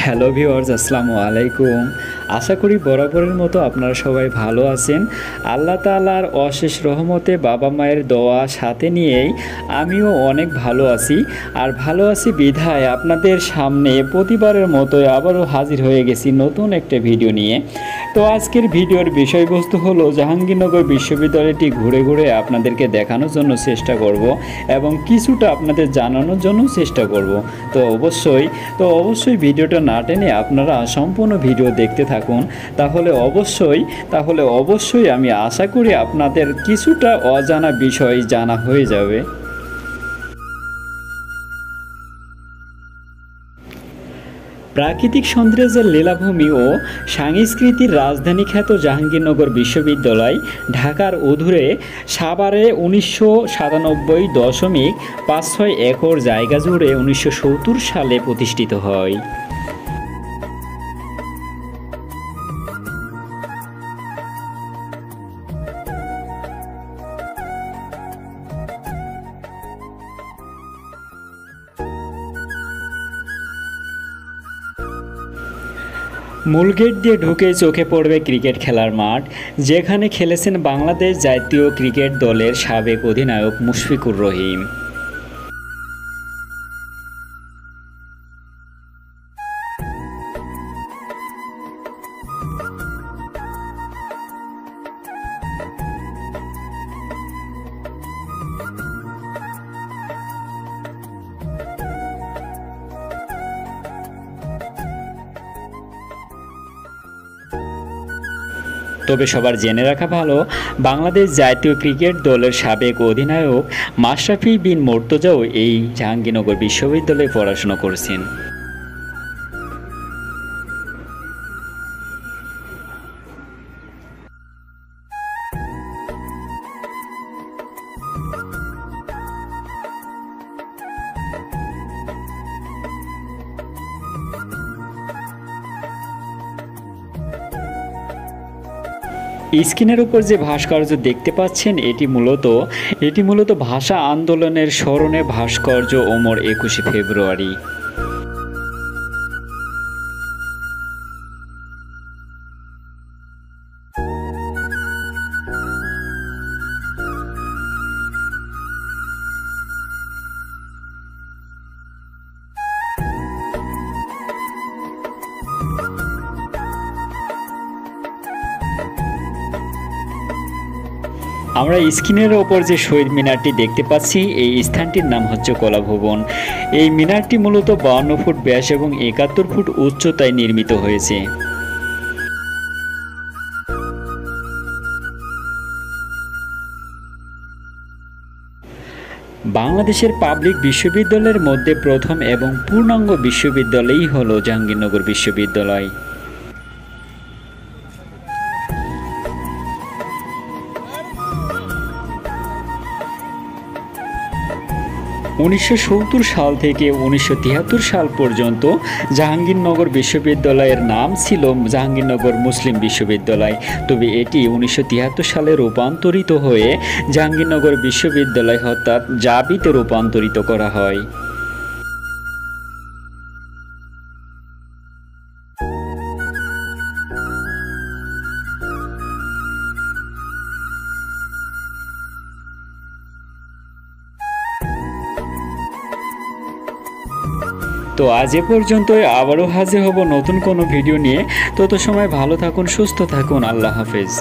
Hello viewers, আসসালামু আলাইকুম। আশা করি বরাবরের মতো আপনারা সবাই ভালো আছেন। আল্লাহ তাআলার অশেষ রহমতে বাবা মায়ের দোয়া সাথে নিয়েই আমিও অনেক ভালো আছি। আর ভালো আছি বিধায় আপনাদের সামনে প্রতিবারের মতোই আবারও হাজির হয়ে গেছি নতুন একটা ভিডিও নিয়ে। তো আজকের ভিডিওর বিষয়বস্তু হলো জাহাঙ্গীরনগর বিশ্ববিদ্যালয়টি ঘুরে ঘুরে আপনাদেরকে দেখানোর জন্য চেষ্টা করব এবং কিছুটা আপনাদের জানানোর জন্য চেষ্টা করব। তো অবশ্যই ভিডিওটা না টেনে আপনারা সম্পূর্ণ ভিডিও দেখতে থাকুন। তাহলে অবশ্যই আমি আশা করি আপনাদের কিছুটা অজানা বিষয় জানা হয়ে যাবে। প্রাকৃতিক সৌন্দর্যের লীলাভূমি ও সাংস্কৃতির রাজধানী খ্যাত জাহাঙ্গীরনগর বিশ্ববিদ্যালয় ঢাকার অদূরে সাভারে 1997.56 একর জায়গা জুড়ে 1970 সালে প্রতিষ্ঠিত হয়। মূল গেট দিয়ে ঢুকে চোখে পড়বে ক্রিকেট খেলার মাঠ, যেখানে খেলেছেন বাংলাদেশ জাতীয় ক্রিকেট দলের সাবেক অধিনায়ক মুশফিকুর রহিম। তবে সবার জেনে রাখা ভালো, বাংলাদেশ জাতীয় ক্রিকেট দলের সাবেক অধিনায়ক মাশরাফি বিন মুর্তজাও এই জাহাঙ্গীরনগর বিশ্ববিদ্যালয়ে পড়াশোনা করেছেন। স্ক্রিনের উপর যে ভাস্কর্য দেখতে পাচ্ছেন এটি মূলত ভাষা আন্দোলনের স্মরণে ভাস্কর্য ওমর 21শে ফেব্রুয়ারি। আমরা স্ক্রিনের ওপর যে শহীদ মিনারটি দেখতে পাচ্ছি, এই স্থানটির নাম হচ্ছে কলাভবন। এই মিনারটি মূলত 52 ফুট ব্যাস এবং 71 ফুট উচ্চতায় নির্মিত হয়েছে। বাংলাদেশের পাবলিক বিশ্ববিদ্যালয়ের মধ্যে প্রথম এবং পূর্ণাঙ্গ বিশ্ববিদ্যালয়ই হলো জাহাঙ্গীরনগর বিশ্ববিদ্যালয়। 1970 সাল থেকে 1973 সাল পর্যন্ত জাহাঙ্গীরনগর বিশ্ববিদ্যালয়ের নাম ছিল জাহাঙ্গীরনগর মুসলিম বিশ্ববিদ্যালয়। তবে এটি 1973 সালে রূপান্তরিত হয়ে জাহাঙ্গীরনগর বিশ্ববিদ্যালয় অর্থাৎ জাবিতে রূপান্তরিত করা হয়। তো আজ এ পর্যন্তই, আবারও হাজির হব নতুন কোনো ভিডিও নিয়ে। তত সময় ভালো থাকুন, সুস্থ থাকুন। আল্লাহ হাফেজ।